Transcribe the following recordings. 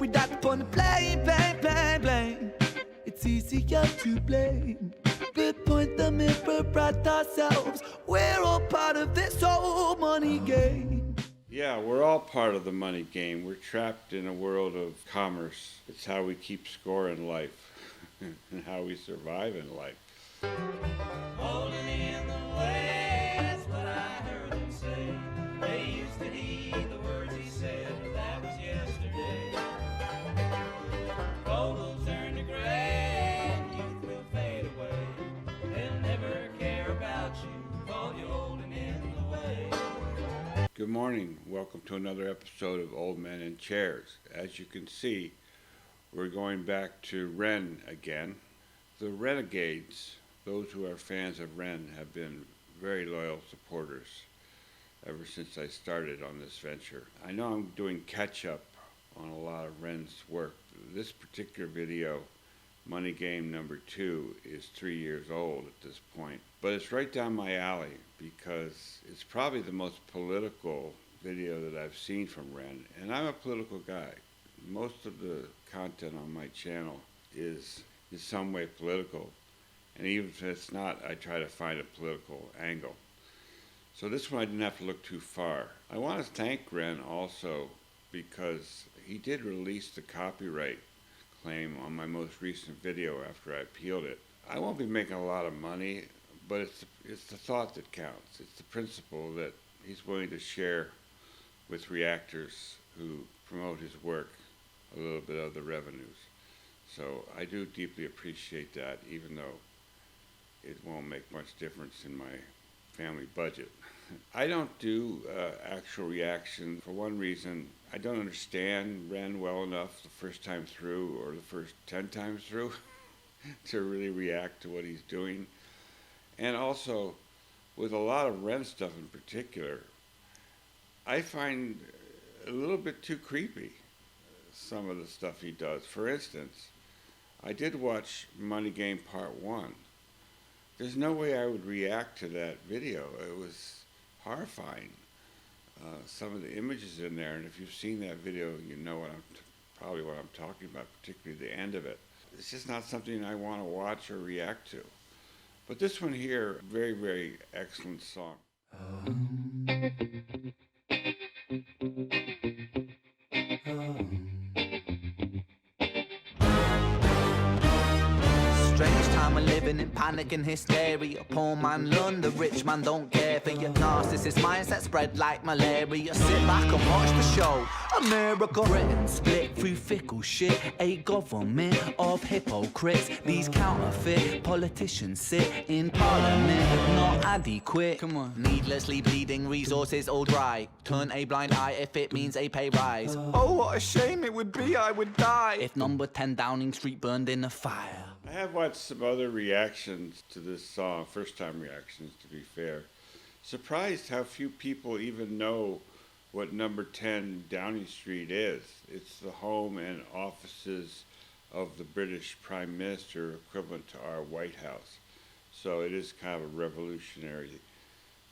with that upon blame, blame, blame, blame. It's easier to blame. We point the mirror at ourselves. We're all part of this whole money game. Yeah, we're all part of the money game. We're trapped in a world of commerce. It's how we keep score in life and how we survive in life. Holding in the way, that's what I heard him say. They used to heed the words he said, but that was yesterday. Gold will turn to gray, and youth will fade away. They'll never care about you, call you holding in the way. Good morning. Welcome to another episode of Old Men in Chairs. As you can see, we're going back to Ren again. The Renegades, those who are fans of Ren, have been very loyal supporters ever since I started on this venture. I know I'm doing catch-up on a lot of Ren's work. This particular video, Money Game number 2, is 3 years old at this point. But it's right down my alley because it's probably the most political video that I've seen from Ren. And I'm a political guy. Most of the content on my channel is in some way political. And even if it's not, I try to find a political angle. So this one I didn't have to look too far. I want to thank Ren also because he did release the copyright claim on my most recent video after I appealed it. I won't be making a lot of money, but it's the thought that counts. It's the principle that he's willing to share with reactors who promote his work a little bit of the revenues. So I do deeply appreciate that, even though it won't make much difference in my family budget. I don't do actual reaction for one reason. I don't understand Ren well enough the first time through or the first 10 times through to really react to what he's doing. And also, with a lot of Ren stuff in particular, I find a little bit too creepy some of the stuff he does. For instance, I did watch Money Game Part 1. There's no way I would react to that video. It was horrifying. Some of the images in there, and if you've seen that video, you know probably what I'm talking about, particularly the end of it. It's just not something I want to watch or react to. But this one here, very, very excellent song. Strange time we're living in, panic and hysteria. Poor man learn, the rich man don't care for your narcissist mindset spread like malaria. Sit back and watch the show. America, Britain split through fickle shit. A government of hypocrites. These counterfeit politicians sit in parliament, not adequate. Come on. Needlessly bleeding resources all dry. Turn a blind eye if it means a pay rise. Oh, what a shame it would be, I would die if number 10 Downing Street burned in a fire. I have watched some other reactions to this song, first-time reactions to be fair. Surprised how few people even know what number 10 Downing Street is. It's the home and offices of the British Prime Minister, equivalent to our White House. So it is kind of a revolutionary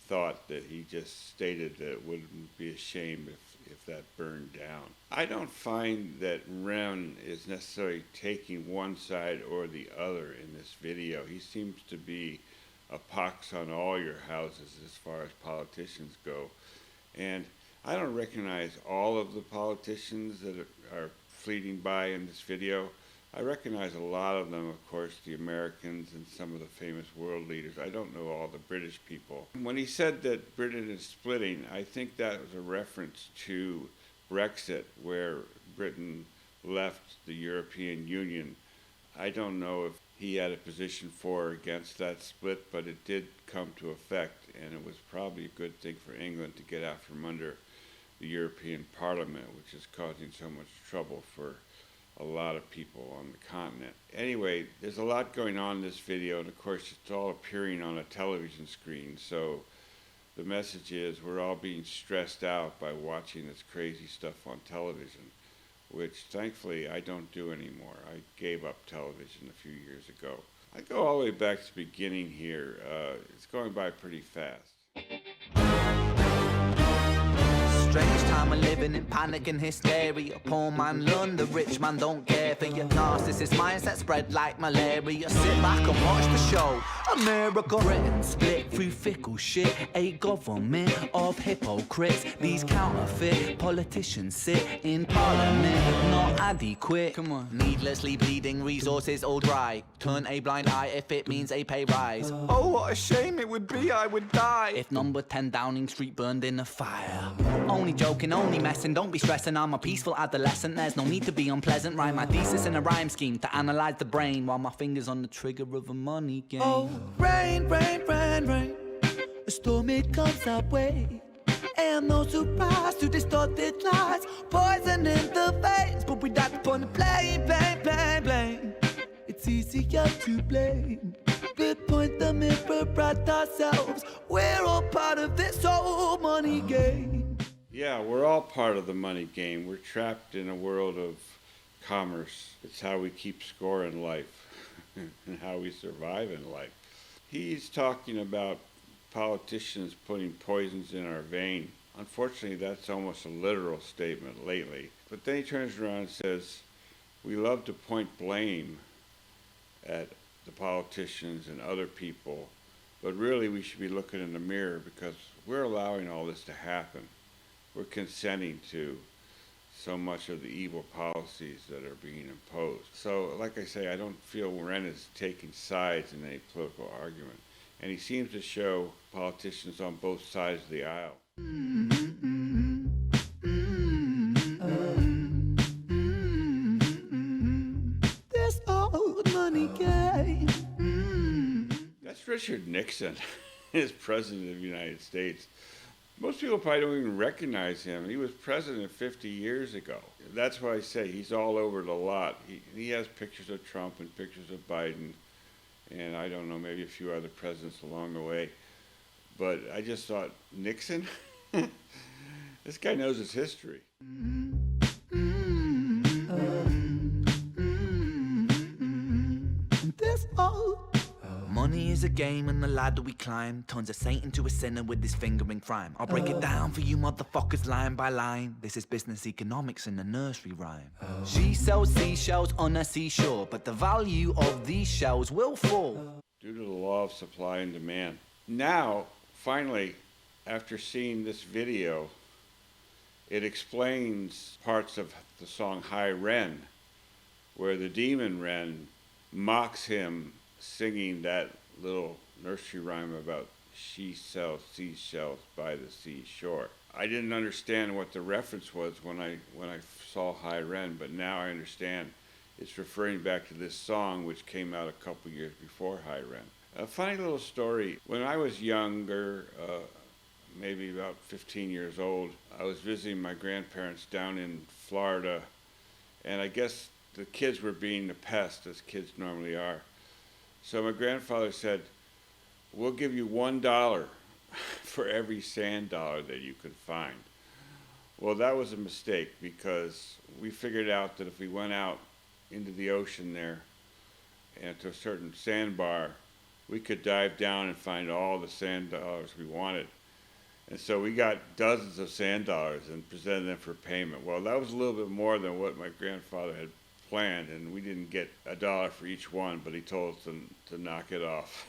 thought that he just stated that it wouldn't be a shame if that burned down. I don't find that Ren is necessarily taking one side or the other in this video. He seems to be a pox on all your houses as far as politicians go. And I don't recognize all of the politicians that are fleeting by in this video. I recognize a lot of them, of course, the Americans and some of the famous world leaders. I don't know all the British people. When he said that Britain is splitting, I think that was a reference to Brexit, where Britain left the European Union. I don't know if he had a position for or against that split, but it did come to effect, and it was probably a good thing for England to get out from under the European Parliament, which is causing so much trouble for a lot of people on the continent. Anyway, there's a lot going on in this video, and of course it's all appearing on a television screen, so the message is we're all being stressed out by watching this crazy stuff on television, which thankfully I don't do anymore. I gave up television a few years ago. I go all the way back to the beginning here. It's going by pretty fast. Strange time we're living in, panic and hysteria. Poor man learn, the rich man don't care for your narcissist mindset spread like malaria. Sit back and watch the show. America, Britain split through fickle shit. A government of hypocrites. These counterfeit politicians sit in parliament, not adequate. Come on. Needlessly bleeding, resources all dry. Turn a blind eye if it means a pay rise. Oh, what a shame it would be, I would die if number 10 Downing Street burned in a fire. Only joking, only messing, don't be stressing. I'm a peaceful adolescent, there's no need to be unpleasant. Write my thesis in a rhyme scheme to analyze the brain while my fingers on the trigger of a money game. Oh, rain, rain, rain, rain. A storm, it comes our way. And no surprise to distorted lies. Poison in the veins, but we die upon the blame, blame, blame, blame. It's easier to blame, but point the mirror at ourselves. We're all part of this whole money game. Yeah, we're all part of the money game. We're trapped in a world of commerce. It's how we keep score in life and how we survive in life. He's talking about politicians putting poisons in our vein. Unfortunately, that's almost a literal statement lately. But then he turns around and says, we love to point blame at the politicians and other people, but really we should be looking in the mirror because we're allowing all this to happen. We're consenting to so much of the evil policies that are being imposed. So, like I say, I don't feel Ren is taking sides in any political argument. And he seems to show politicians on both sides of the aisle. This old money game. That's Richard Nixon, as President of the United States. Most people probably don't even recognize him. He was president 50 years ago. That's why I say he's all over the lot. He has pictures of Trump and pictures of Biden, and I don't know, maybe a few other presidents along the way. But I just thought, Nixon? This guy knows his history. This old money is a game and the ladder we climb turns a saint into a sinner with his finger in crime. I'll break it down for you motherfuckers line by line. This is business economics in a nursery rhyme. She sells seashells on a seashore, but the value of these shells will fall Due to the law of supply and demand. Now, finally, after seeing this video, it explains parts of the song High Ren, where the demon Ren mocks him singing that little nursery rhyme about she sells seashells by the seashore. I didn't understand what the reference was when I saw High Ren, but now I understand it's referring back to this song which came out a couple years before High Ren. A funny little story. When I was younger, maybe about 15 years old, I was visiting my grandparents down in Florida, and I guess the kids were being the pest, as kids normally are. So my grandfather said, we'll give you $1 for every sand dollar that you could find. Well, that was a mistake because we figured out that if we went out into the ocean there and to a certain sandbar, we could dive down and find all the sand dollars we wanted. And so we got dozens of sand dollars and presented them for payment. Well, that was a little bit more than what my grandfather had planned, and we didn't get $1 for each one, but he told us to knock it off.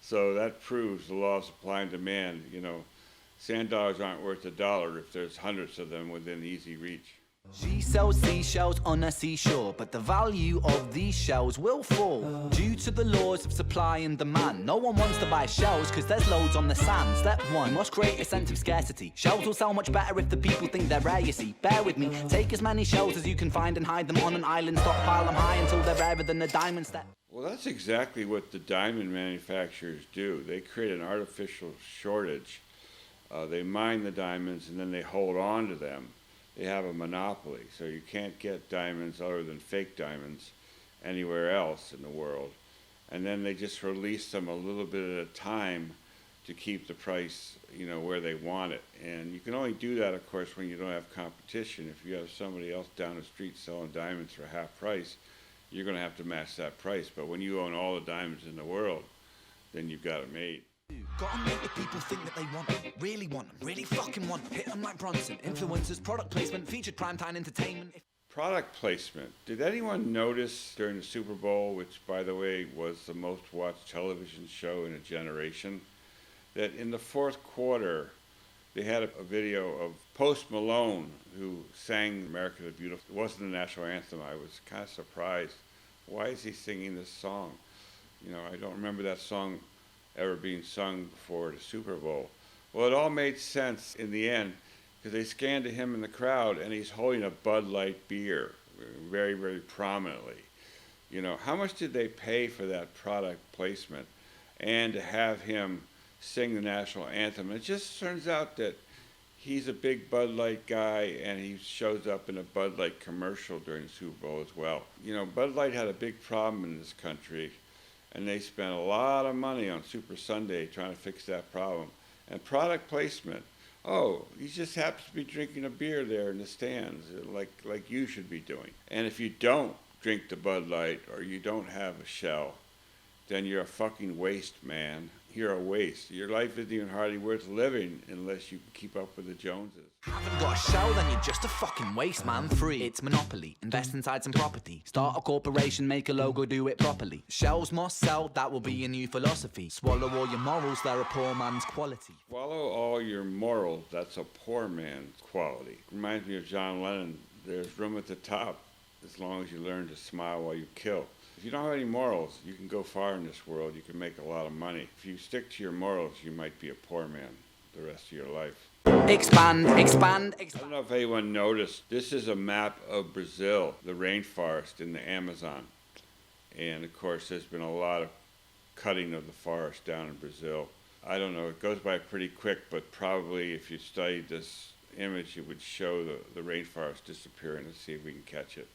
So that proves the law of supply and demand. You know, sand dollars aren't worth $1 if there's hundreds of them within easy reach. She sells seashells on a seashore, but the value of these shells will fall due to the laws of supply and demand. No one wants to buy shells because there's loads on the sand. Step one, must create a sense of scarcity. Shells will sell much better if the people think they're rare, you see. Bear with me, take as many shells as you can find and hide them on an island. Stockpile them high until they're rarer than a diamond. Step. Well, that's exactly what the diamond manufacturers do. They create an artificial shortage. They mine the diamonds and then they hold on to them. They have a monopoly, so you can't get diamonds other than fake diamonds anywhere else in the world. And then they just release them a little bit at a time to keep the price, you know, where they want it. And you can only do that, of course, when you don't have competition. If you have somebody else down the street selling diamonds for half price, you're going to have to match that price. But when you own all the diamonds in the world, then you've got it made. Gotta make the people think that they want them, really want them, really fucking want them. Hit them like Bronson. Influencers, product placement, featured primetime entertainment. Product placement. Did anyone notice during the Super Bowl, which by the way was the most watched television show in a generation, that in the fourth quarter they had a video of Post Malone who sang America the Beautiful. It wasn't the national anthem. I was kind of surprised. Why is he singing this song? You know, I don't remember that song ever being sung before the Super Bowl. Well, it all made sense in the end because they scanned to him in the crowd and he's holding a Bud Light beer very, very prominently. You know, how much did they pay for that product placement and to have him sing the national anthem? It just turns out that he's a big Bud Light guy and he shows up in a Bud Light commercial during the Super Bowl as well. You know, Bud Light had a big problem in this country and they spent a lot of money on Super Sunday trying to fix that problem. And product placement, oh, he just happens to be drinking a beer there in the stands, like you should be doing. And if you don't drink the Bud Light or you don't have a shell, then you're a fucking waste, man. You're a waste. Your life isn't even hardly worth living unless you can keep up with the Joneses. Haven't got a shell, then you're just a fucking waste, man. Free. It's monopoly. Invest inside some property. Start a corporation, make a logo, do it properly. Shells must sell, that will be your new philosophy. Swallow all your morals, they're a poor man's quality. Swallow all your morals, that's a poor man's quality. Reminds me of John Lennon. There's room at the top as long as you learn to smile while you kill. If you don't have any morals, you can go far in this world. You can make a lot of money. If you stick to your morals, you might be a poor man the rest of your life. Expand, expand, I expand. don't know if anyone noticed, this is a map of Brazil, the rainforest in the Amazon. And of course, there's been a lot of cutting of the forest down in Brazil. I don't know, it goes by pretty quick, but probably if you studied this image, it would show the rainforest disappearing. Let's see if we can catch it.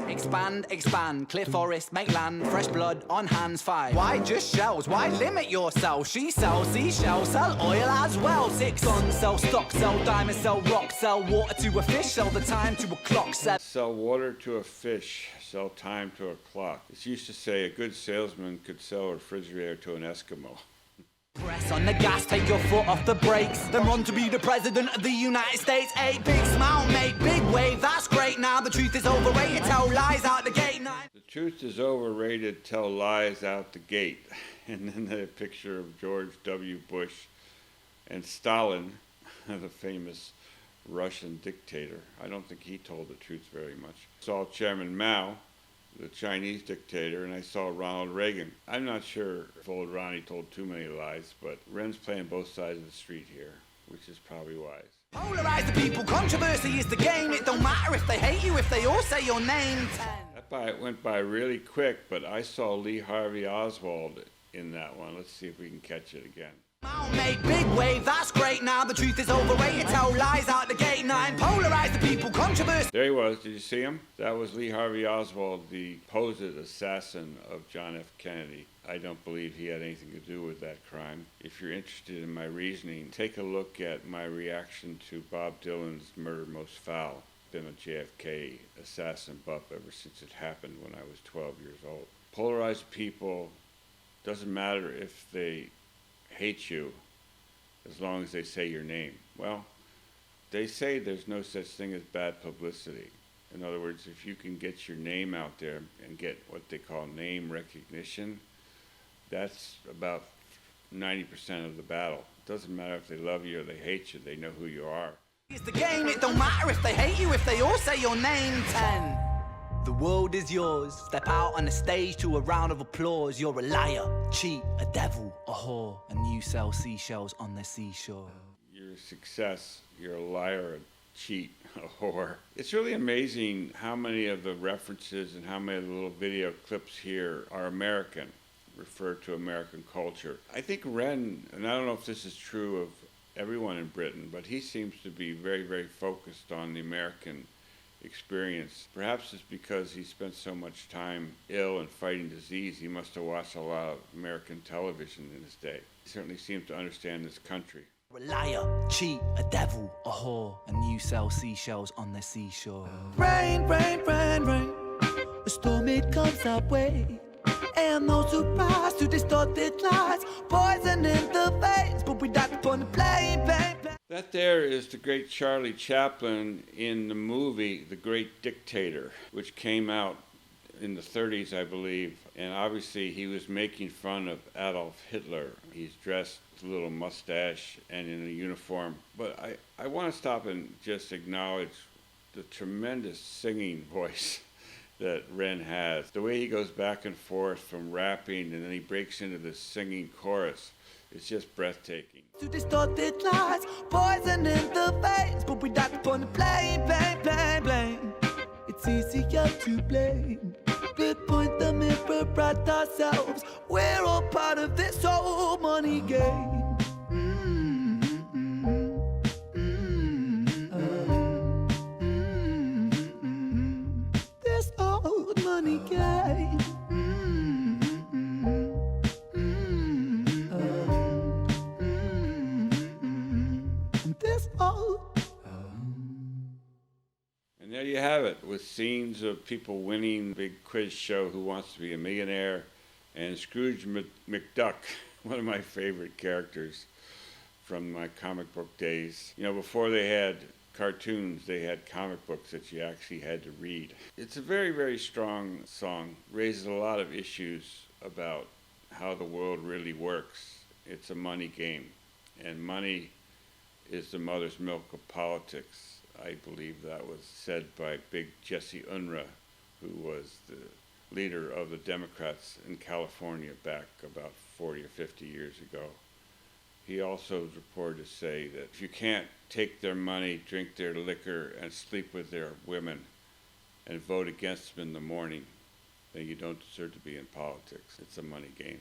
Expand, expand, clear forest, make land, fresh blood on hands, fire. Why just shells? Why limit yourself? She sells seashells, sell oil as well. 6 guns, sell stock, sell diamonds, sell rock, sell water to a fish, sell the time to a clock. Sell water to a fish, sell time to a clock. It used to say a good salesman could sell a refrigerator to an Eskimo. Press on the gas, take your foot off the brakes. Then run to be the president of the United States. 8 big smile, make big wave, that's great. Now the truth is overrated, tell lies out the gate. The truth is overrated, tell lies out the gate. And then the picture of George W. Bush and Stalin, the famous Russian dictator. I don't think he told the truth very much. Saw Chairman Mao, the Chinese dictator, and I saw Ronald Reagan. I'm not sure if old Ronnie told too many lies, but Ren's playing both sides of the street here, which is probably wise. Polarize the people, controversy is the game. It don't matter if they hate you, if they all say your name. That went by really quick, but I saw Lee Harvey Oswald in that one. Let's see if we can catch it again. Make big wave, that's great. Now the truth is overrated, tell lies out the gate. 9, polarize the people, controversy. There he was. Did you see him? That was Lee Harvey Oswald, the supposed assassin of John F. Kennedy. I don't believe he had anything to do with that crime. If you're interested in my reasoning, take a look at my reaction to Bob Dylan's Murder Most Foul. Been a JFK assassin buff ever since it happened when I was 12 years old. Polarized people, doesn't matter if they hate you as long as they say your name. Well, they say there's no such thing as bad publicity. In other words, if you can get your name out there and get what they call name recognition, that's about 90% of the battle. It doesn't matter if they love you or they hate you, they know who you are. It's the game, it don't matter if they hate you, if they all say your name. 10. The world is yours. Step out on the stage to a round of applause. You're a liar, cheat, a devil, a whore, and you sell seashells on the seashore. You're a success. You're a liar, a cheat, a whore. It's really amazing how many of the references and how many of the little video clips here are American, refer to American culture. I think Ren, and I don't know if this is true of everyone in Britain, but he seems to be very, very focused on the American experience. Perhaps it's because he spent so much time ill and fighting disease. He must have watched a lot of American television in his day. He certainly seems to understand this country. A liar, cheat, a devil, a whore, and you sell seashells on the seashore. Rain, rain, rain, rain. A storm, it comes our way. And those who rise to distorted lies, poison in the veins, but we died upon the plane. That there is the great Charlie Chaplin in the movie The Great Dictator, which came out in the 30s, I believe. And obviously he was making fun of Adolf Hitler. He's dressed with a little mustache and in a uniform. But I want to stop and just acknowledge the tremendous singing voice that Ren has. The way he goes back and forth from rapping and then he breaks into this singing chorus. It's just breathtaking. To distorted lies, poison in the veins, but we died upon the plane. It's easier to blame. But point the mirror at ourselves. We're all part of this whole money game. This old money game. This old. And there you have it, with scenes of people winning the big quiz show, Who Wants to Be a Millionaire, and Scrooge McDuck, one of my favorite characters from my comic book days. You know, before they had cartoons, they had comic books that you actually had to read. It's a very, very strong song, raises a lot of issues about how the world really works. It's a money game, and money is the mother's milk of politics. I believe that was said by Big Jesse Unruh, who was the leader of the Democrats in California back about 40 or 50 years ago. He also is reported to say that if you can't take their money, drink their liquor, and sleep with their women, and vote against them in the morning, then you don't deserve to be in politics. It's a money game.